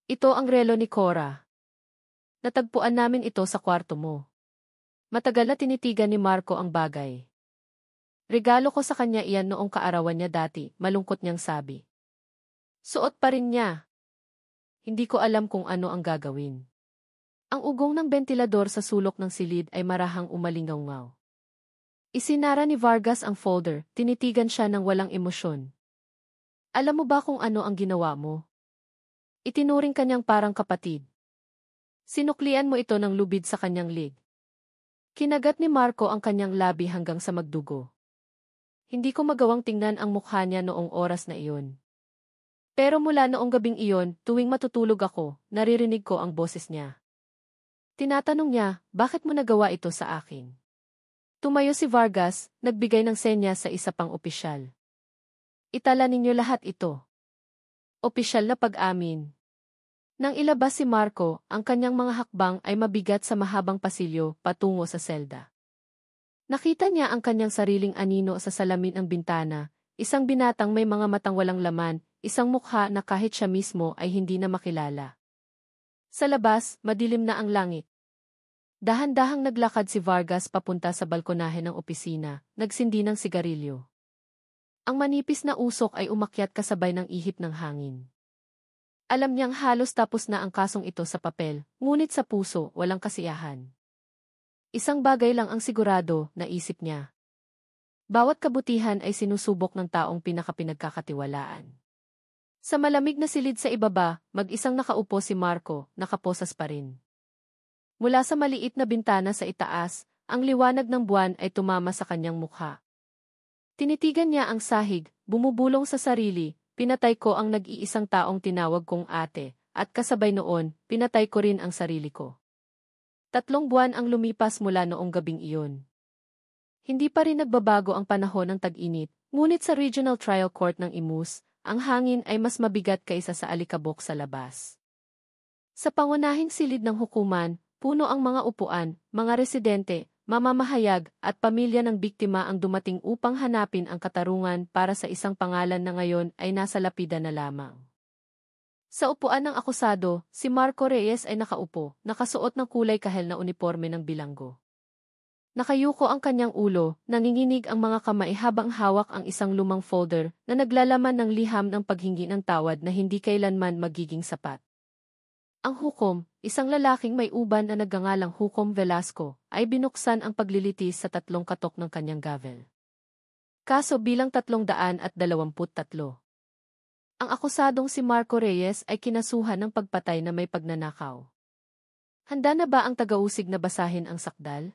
Ito ang relo ni Cora. Natagpuan namin ito sa kwarto mo. Matagal na tinitigan ni Marco ang bagay. Regalo ko sa kanya iyan noong kaarawan niya dati, malungkot niyang sabi. Suot pa rin niya. Hindi ko alam kung ano ang gagawin. Ang ugong ng bentilador sa sulok ng silid ay marahang umalingaw-ngaw. Isinara ni Vargas ang folder, tinitigan siya ng walang emosyon. Alam mo ba kung ano ang ginawa mo? Itinuring kanyang parang kapatid. Sinuklian mo ito ng lubid sa kanyang lig. Kinagat ni Marco ang kanyang labi hanggang sa magdugo. Hindi ko magawang tingnan ang mukha niya noong oras na iyon. Pero mula noong gabing iyon, tuwing matutulog ako, naririnig ko ang boses niya. Tinatanong niya, bakit mo nagawa ito sa akin? Tumayo si Vargas, nagbigay ng senya sa isa pang opisyal. Itala ninyo lahat ito. Opisyal na pag-amin. Nang ilabas si Marco, ang kanyang mga hakbang ay mabigat sa mahabang pasilyo patungo sa selda. Nakita niya ang kanyang sariling anino sa salamin ng bintana, isang binatang may mga matang walang laman, isang mukha na kahit siya mismo ay hindi na makilala. Sa labas, madilim na ang langit. Dahan-dahang naglakad si Vargas papunta sa balkonahe ng opisina, nagsindi ng sigarilyo. Ang manipis na usok ay umakyat kasabay ng ihip ng hangin. Alam niyang halos tapos na ang kasong ito sa papel, ngunit sa puso, walang kasiyahan. Isang bagay lang ang sigurado, naisip niya. Bawat kabutihan ay sinusubok ng taong pinakapinagkakatiwalaan. Sa malamig na silid sa ibaba, mag-isang nakaupo si Marco, nakaposas pa rin. Mula sa maliit na bintana sa itaas, ang liwanag ng buwan ay tumama sa kanyang mukha. Tinitigan niya ang sahig, bumubulong sa sarili, pinatay ko ang nag-iisang taong tinawag kong ate, at kasabay noon, pinatay ko rin ang sarili ko. 3 buwan ang lumipas mula noong gabing iyon. Hindi pa rin nagbabago ang panahon ng tag-init, ngunit sa Regional Trial Court ng Imus, ang hangin ay mas mabigat kaysa sa alikabok sa labas. Sa pangunahing silid ng hukuman, puno ang mga upuan, mga residente, mamamahayag, at pamilya ng biktima ang dumating upang hanapin ang katarungan para sa isang pangalan na ngayon ay nasa lapida na lamang. Sa upuan ng akusado, si Marco Reyes ay nakaupo, nakasuot ng kulay kahel na uniporme ng bilanggo. Nakayuko ang kanyang ulo, nanginginig ang mga kamay habang hawak ang isang lumang folder na naglalaman ng liham ng paghingi ng tawad na hindi kailanman magiging sapat. Ang hukom, isang lalaking may uban na nagngangalang Hukom Velasco, ay binuksan ang paglilitis sa 3 katok ng kanyang gavel. Kaso bilang 323. Ang akusadong si Marco Reyes ay kinasuhan ng pagpatay na may pagnanakaw. Handa na ba ang tagausig na basahin ang sakdal?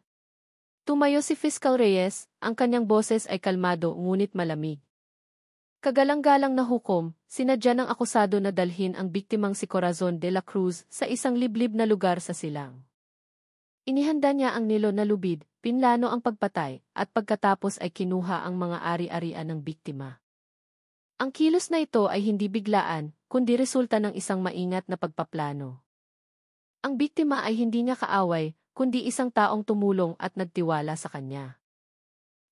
Tumayo si Fiscal Reyes, ang kanyang boses ay kalmado ngunit malamig. Kagalang-galang na hukom, sinadya ng akusado na dalhin ang biktimang si Corazon de la Cruz sa isang liblib na lugar sa silang. Inihanda niya ang nilo na lubid, pinlano ang pagpatay, at pagkatapos ay kinuha ang mga ari-arian ng biktima. Ang kilos na ito ay hindi biglaan, kundi resulta ng isang maingat na pagpaplano. Ang biktima ay hindi niya kaaway, kundi isang taong tumulong at nagtiwala sa kanya.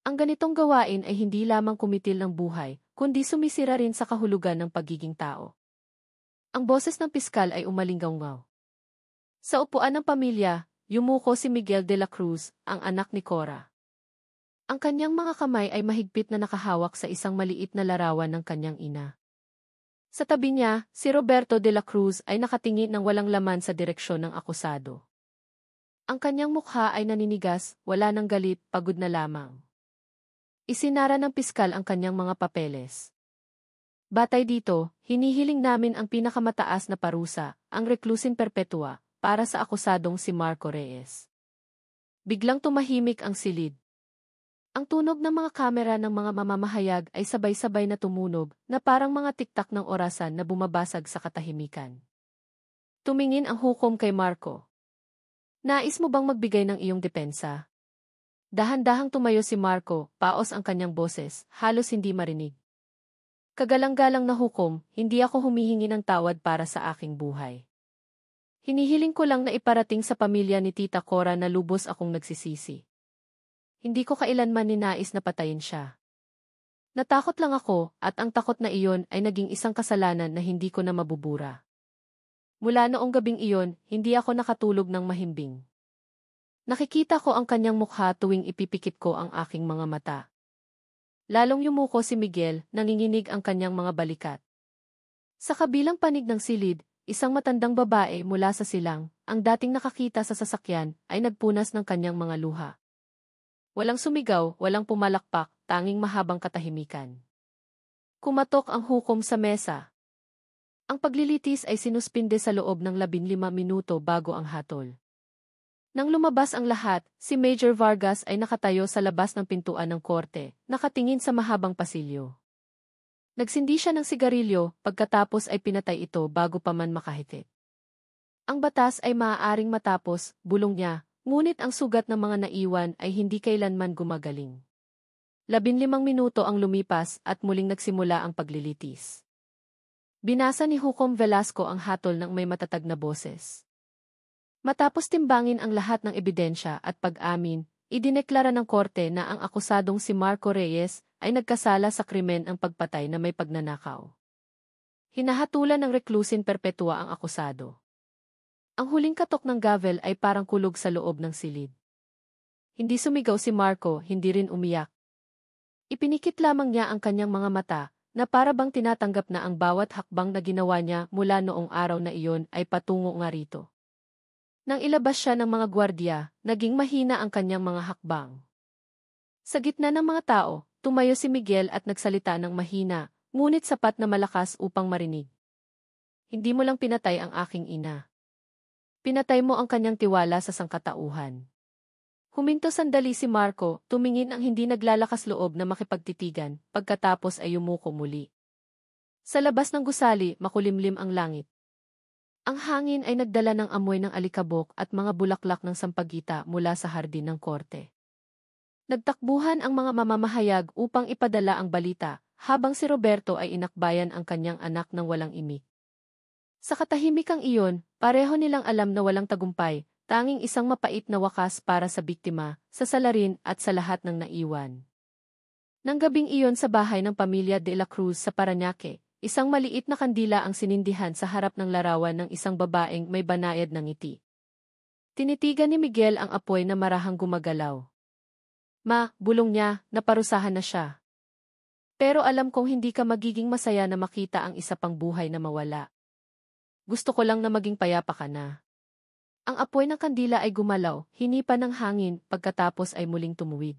Ang ganitong gawain ay hindi lamang kumitil ng buhay, kundi sumisira rin sa kahulugan ng pagiging tao. Ang boses ng piskal ay umalinggaw-ngaw. Sa upuan ng pamilya, yumuko si Miguel de la Cruz, ang anak ni Cora. Ang kanyang mga kamay ay mahigpit na nakahawak sa isang maliit na larawan ng kanyang ina. Sa tabi niya, si Roberto de la Cruz ay nakatingin ng walang laman sa direksyon ng akusado. Ang kanyang mukha ay naninigas, wala ng galit, pagod na lamang. Isinara ng piskal ang kanyang mga papeles. Batay dito, hinihiling namin ang pinakamataas na parusa, ang reclusin perpetua, para sa akusadong si Marco Reyes. Biglang tumahimik ang silid. Ang tunog ng mga kamera ng mga mamamahayag ay sabay-sabay na tumunog, na parang mga tiktak ng orasan na bumabasag sa katahimikan. Tumingin ang hukom kay Marco. Nais mo bang magbigay ng iyong depensa? Dahan-dahang tumayo si Marco, paos ang kanyang boses, halos hindi marinig. Kagalang-galang na hukom, hindi ako humihingi ng tawad para sa aking buhay. Hinihiling ko lang na iparating sa pamilya ni Tita Cora na lubos akong nagsisisi. Hindi ko kailanman ninais na patayin siya. Natakot lang ako at ang takot na iyon ay naging isang kasalanan na hindi ko na mabubura. Mula noong gabing iyon, hindi ako nakatulog ng mahimbing. Nakikita ko ang kanyang mukha tuwing ipipikit ko ang aking mga mata. Lalong yumuko si Miguel, nanginginig ang kanyang mga balikat. Sa kabilang panig ng silid, isang matandang babae mula sa silang, ang dating nakakita sa sasakyan, ay nagpunas ng kanyang mga luha. Walang sumigaw, walang pumalakpak, tanging mahabang katahimikan. Kumatok ang hukom sa mesa. Ang paglilitis ay sinuspinde sa loob ng 15 minuto bago ang hatol. Nang lumabas ang lahat, si Major Vargas ay nakatayo sa labas ng pintuan ng korte, nakatingin sa mahabang pasilyo. Nagsindi siya ng sigarilyo, pagkatapos ay pinatay ito bago pa man makahitik. Ang batas ay maaaring matapos, bulong niya, ngunit ang sugat ng mga naiwan ay hindi kailanman gumagaling. 15 minuto ang lumipas at muling nagsimula ang paglilitis. Binasa ni Hukom Velasco ang hatol ng may matatag na boses. Matapos timbangin ang lahat ng ebidensya at pag-amin, idineklara ng korte na ang akusadong si Marco Reyes ay nagkasala sa krimen ng pagpatay na may pagnanakaw. Hinahatulan ng reklusin perpetua ang akusado. Ang huling katok ng gavel ay parang kulog sa loob ng silid. Hindi sumigaw si Marco, hindi rin umiyak. Ipinikit lamang niya ang kanyang mga mata, na para bang tinatanggap na ang bawat hakbang na ginawa niya mula noong araw na iyon ay patungo nga rito. Nang ilabas siya ng mga gwardiya, naging mahina ang kanyang mga hakbang. Sa gitna ng mga tao, tumayo si Miguel at nagsalita ng mahina, ngunit sapat na malakas upang marinig. Hindi mo lang pinatay ang aking ina. Pinatay mo ang kanyang tiwala sa sangkatauhan. Huminto sandali si Marco, tumingin ang hindi naglalakas loob na makipagtitigan, pagkatapos ay yumuko muli. Sa labas ng gusali, makulimlim ang langit. Ang hangin ay nagdala ng amoy ng alikabok at mga bulaklak ng sampagita mula sa hardin ng korte. Nagtakbuhan ang mga mamamahayag upang ipadala ang balita, habang si Roberto ay inakbayan ang kanyang anak ng walang imik. Sa katahimikang iyon, pareho nilang alam na walang tagumpay, tanging isang mapait na wakas para sa biktima, sa salarin at sa lahat ng naiwan. Nang gabing iyon sa bahay ng pamilya de la Cruz sa Parañaque, isang maliit na kandila ang sinindihan sa harap ng larawan ng isang babaeng may banayad ng ngiti. Tinitigan ni Miguel ang apoy na marahang gumagalaw. Ma, bulong niya, naparusahan na siya. Pero alam kong hindi ka magiging masaya na makita ang isa pang buhay na mawala. Gusto ko lang na maging payapa ka na. Ang apoy ng kandila ay gumalaw, hinipa ng hangin, pagkatapos ay muling tumuwid.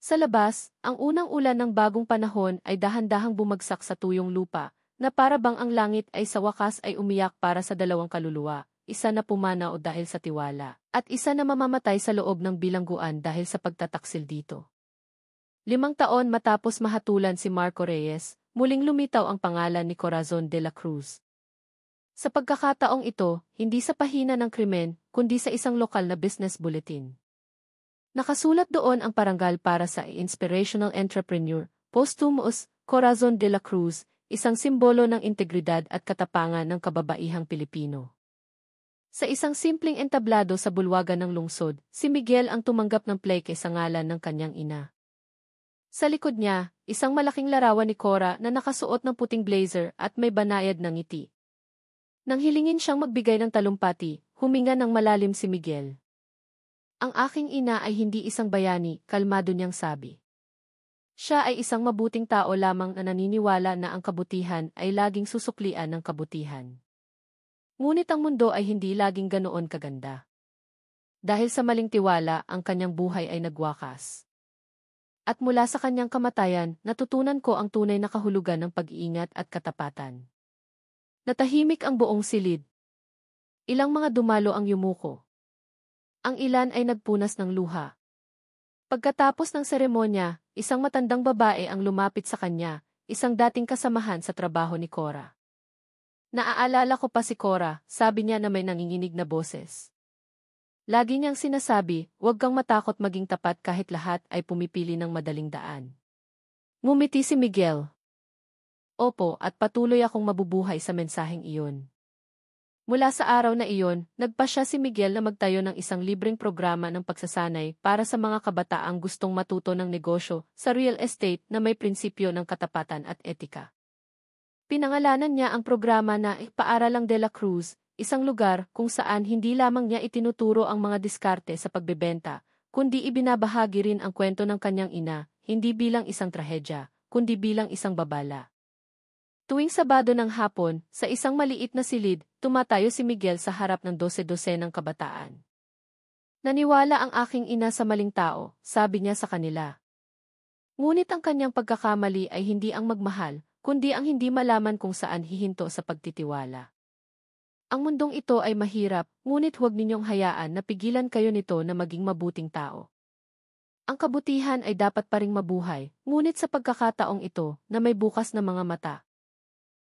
Sa labas, ang unang ulan ng bagong panahon ay dahan-dahang bumagsak sa tuyong lupa, na para bang ang langit ay sa wakas ay umiyak para sa dalawang kaluluwa, isa na pumanaw dahil sa tiwala, at isa na mamamatay sa loob ng bilangguan dahil sa pagtataksil dito. 5 taon matapos mahatulan si Marco Reyes, muling lumitaw ang pangalan ni Corazon de la Cruz. Sa pagkakataong ito, hindi sa pahina ng krimen, kundi sa isang lokal na business bulletin. Nakasulat doon ang parangal para sa inspirational entrepreneur, posthumous, Corazon de la Cruz, isang simbolo ng integridad at katapangan ng kababaihang Pilipino. Sa isang simpleng entablado sa bulwagan ng lungsod, si Miguel ang tumanggap ng pleke sa ngalan ng kanyang ina. Sa likod niya, isang malaking larawan ni Cora na nakasuot ng puting blazer at may banayad na ngiti. Nang hilingin siyang magbigay ng talumpati, huminga ng malalim si Miguel. Ang aking ina ay hindi isang bayani, kalmado niyang sabi. Siya ay isang mabuting tao lamang na naniniwala na ang kabutihan ay laging susuklian ng kabutihan. Ngunit ang mundo ay hindi laging ganoon kaganda. Dahil sa maling tiwala, ang kanyang buhay ay nagwakas. At mula sa kanyang kamatayan, natutunan ko ang tunay na kahulugan ng pag-iingat at katapatan. Natahimik ang buong silid. Ilang mga dumalo ang yumuko. Ang ilan ay nagpunas ng luha. Pagkatapos ng seremonya, isang matandang babae ang lumapit sa kanya, isang dating kasamahan sa trabaho ni Cora. Naaalala ko pa si Cora, sabi niya na may nanginginig na boses. Lagi niyang sinasabi, huwag kang matakot maging tapat kahit lahat ay pumipili ng madaling daan. Ngumiti si Miguel. Opo, at patuloy akong mabubuhay sa mensaheng iyon. Mula sa araw na iyon, nagpasya si Miguel na magtayo ng isang libreng programa ng pagsasanay para sa mga kabataang gustong matuto ng negosyo sa real estate na may prinsipyo ng katapatan at etika. Pinangalanan niya ang programa na Paaralang de la Cruz, isang lugar kung saan hindi lamang niya itinuturo ang mga diskarte sa pagbebenta, kundi ibinabahagi rin ang kwento ng kanyang ina, hindi bilang isang trahedya, kundi bilang isang babala. Tuwing Sabado ng hapon, sa isang maliit na silid, tumatayo si Miguel sa harap ng 12 ng kabataan. Naniwala ang aking ina sa maling tao, sabi niya sa kanila. Ngunit ang kanyang pagkakamali ay hindi ang magmahal, kundi ang hindi malaman kung saan hihinto sa pagtitiwala. Ang mundong ito ay mahirap, ngunit huwag ninyong hayaan na pigilan kayo nito na maging mabuting tao. Ang kabutihan ay dapat pa ring mabuhay, ngunit sa pagkakataong ito, na may bukas na mga mata.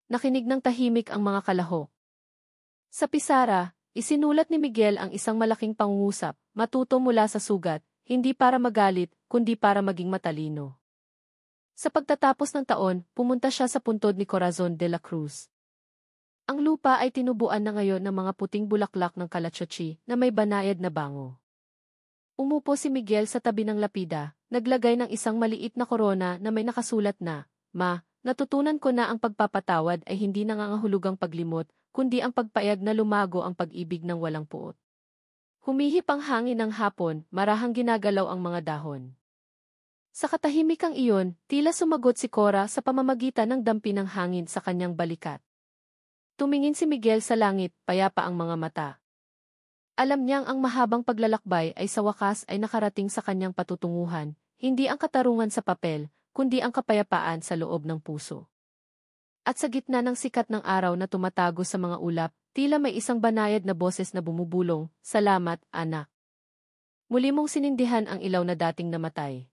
Nakinig ng tahimik ang mga kalahok. Sa pisara, isinulat ni Miguel ang isang malaking pangungusap, matuto mula sa sugat, hindi para magalit, kundi para maging matalino. Sa pagtatapos ng taon, pumunta siya sa puntod ni Corazon de la Cruz. Ang lupa ay tinubuan na ngayon ng mga puting bulaklak ng kalachochi na may banayad na bango. Umupo si Miguel sa tabi ng lapida, naglagay ng isang maliit na korona na may nakasulat na, "Ma, natutunan ko na ang pagpapatawad ay hindi nangangahulugang paglimot, kundi ang pagpayag na lumago ang pag-ibig ng walang puot." Humihip ang hangin ng hapon, marahang ginagalaw ang mga dahon. Sa katahimikang iyon, tila sumagot si Cora sa pamamagitan ng dampi ng hangin sa kanyang balikat. Tumingin si Miguel sa langit, payapa ang mga mata. Alam niyang ang mahabang paglalakbay ay sa wakas ay nakarating sa kanyang patutunguhan, hindi ang katarungan sa papel, kundi ang kapayapaan sa loob ng puso. At sa gitna ng sikat ng araw na tumatago sa mga ulap, tila may isang banayad na boses na bumubulong, "Salamat, anak." Muli mong sinindihan ang ilaw na dating namatay.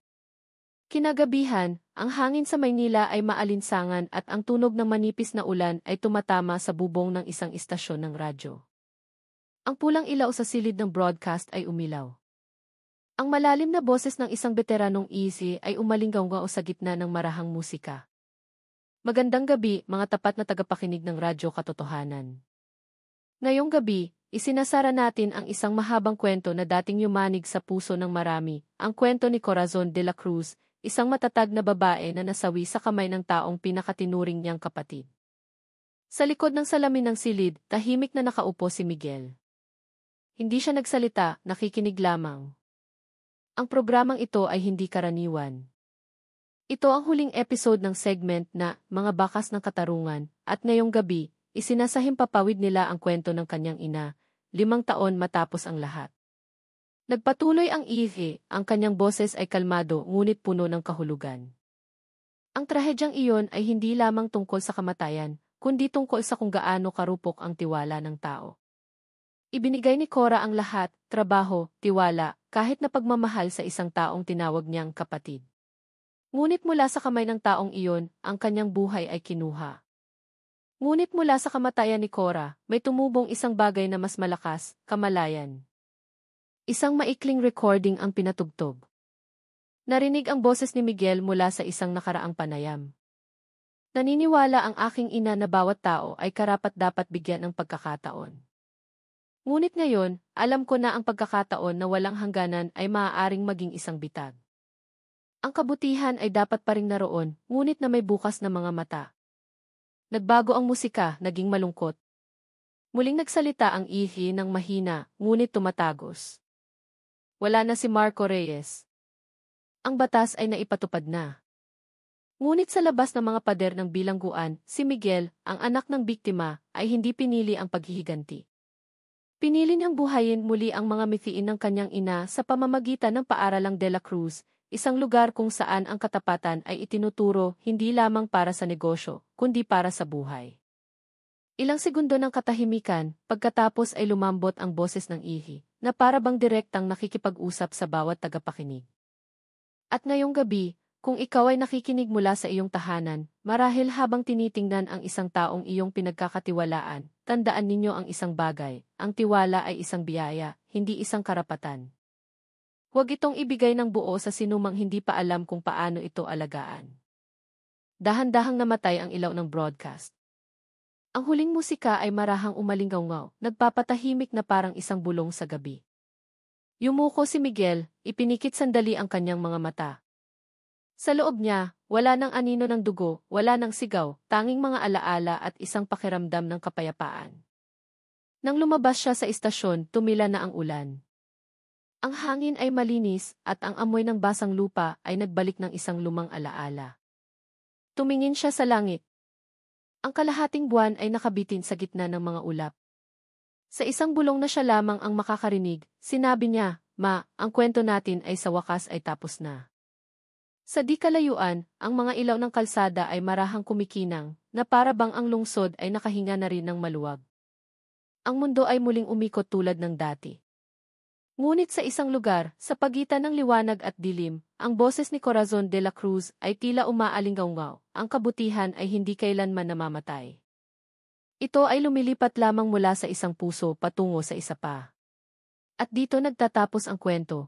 Kinagabihan, ang hangin sa Maynila ay maalinsangan at ang tunog ng manipis na ulan ay tumatama sa bubong ng isang istasyon ng radyo. Ang pulang ilaw sa silid ng broadcast ay umilaw. Ang malalim na boses ng isang veteranong easy ay umalinggaw-ngao sa gitna ng marahang musika. Magandang gabi, mga tapat na tagapakinig ng Radyo Katotohanan. Ngayong gabi, isinasara natin ang isang mahabang kwento na dating yumanig sa puso ng marami, ang kwento ni Corazon de la Cruz, isang matatag na babae na nasawi sa kamay ng taong pinakatinuring niyang kapatid. Sa likod ng salamin ng silid, tahimik na nakaupo si Miguel. Hindi siya nagsalita, nakikinig lamang. Ang programang ito ay hindi karaniwan. Ito ang huling episode ng segment na Mga Bakas ng Katarungan, at ngayong gabi, isinasahimpapawid nila ang kwento ng kanyang ina, 5 taon matapos ang lahat. Nagpatuloy ang ihi, ang kanyang boses ay kalmado ngunit puno ng kahulugan. Ang trahedyang iyon ay hindi lamang tungkol sa kamatayan, kundi tungkol sa kung gaano karupok ang tiwala ng tao. Ibinigay ni Cora ang lahat, trabaho, tiwala, kahit na pagmamahal sa isang taong tinawag niyang kapatid. Ngunit mula sa kamay ng taong iyon, ang kanyang buhay ay kinuha. Ngunit mula sa kamatayan ni Cora, may tumubong isang bagay na mas malakas, kamalayan. Isang maikling recording ang pinatugtog. Narinig ang boses ni Miguel mula sa isang nakaraang panayam. Naniniwala ang aking ina na bawat tao ay karapat-dapat bigyan ng pagkakataon. Ngunit ngayon, alam ko na ang pagkakataon na walang hangganan ay maaaring maging isang bitag. Ang kabutihan ay dapat pa ring naroon, ngunit na may bukas na mga mata. Nagbago ang musika, naging malungkot. Muling nagsalita ang ihi ng mahina, ngunit tumatagos. Wala na si Marco Reyes. Ang batas ay naipatupad na. Ngunit sa labas ng mga pader ng bilangguan, si Miguel, ang anak ng biktima, ay hindi pinili ang paghihiganti. Pinili niyang buhayin muli ang mga mithiin ng kanyang ina sa pamamagitan ng Paaralang de la Cruz, isang lugar kung saan ang katapatan ay itinuturo hindi lamang para sa negosyo, kundi para sa buhay. Ilang segundo ng katahimikan, pagkatapos ay lumambot ang boses ng ihi, na para bang direktang nakikipag-usap sa bawat tagapakinig. At ngayong gabi, kung ikaw ay nakikinig mula sa iyong tahanan, marahil habang tinitingnan ang isang taong iyong pinagkakatiwalaan, tandaan ninyo ang isang bagay, ang tiwala ay isang biyaya, hindi isang karapatan. Huwag itong ibigay ng buo sa sinumang hindi pa alam kung paano ito alagaan. Dahan-dahang namatay ang ilaw ng broadcast. Ang huling musika ay marahang umalingaw-ngaw, nagpapatahimik na parang isang bulong sa gabi. Yumuko si Miguel, ipinikit sandali ang kanyang mga mata. Sa loob niya, wala nang anino ng dugo, wala nang sigaw, tanging mga alaala at isang pakiramdam ng kapayapaan. Nang lumabas siya sa istasyon, tumila na ang ulan. Ang hangin ay malinis at ang amoy ng basang lupa ay nagbalik ng isang lumang alaala. Tumingin siya sa langit. Ang kalahating buwan ay nakabitin sa gitna ng mga ulap. Sa isang bulong na siya lamang ang makakarinig, sinabi niya, "Ma, ang kwento natin ay sa wakas ay tapos na." Sa di kalayuan, ang mga ilaw ng kalsada ay marahang kumikinang, na para bang ang lungsod ay nakahinga na rin ng maluwag. Ang mundo ay muling umikot tulad ng dati. Ngunit sa isang lugar, sa pagitan ng liwanag at dilim, ang boses ni Corazon de la Cruz ay tila umaalingaw-ngaw, ang kabutihan ay hindi kailanman namamatay. Ito ay lumilipat lamang mula sa isang puso patungo sa isa pa. At dito nagtatapos ang kwento.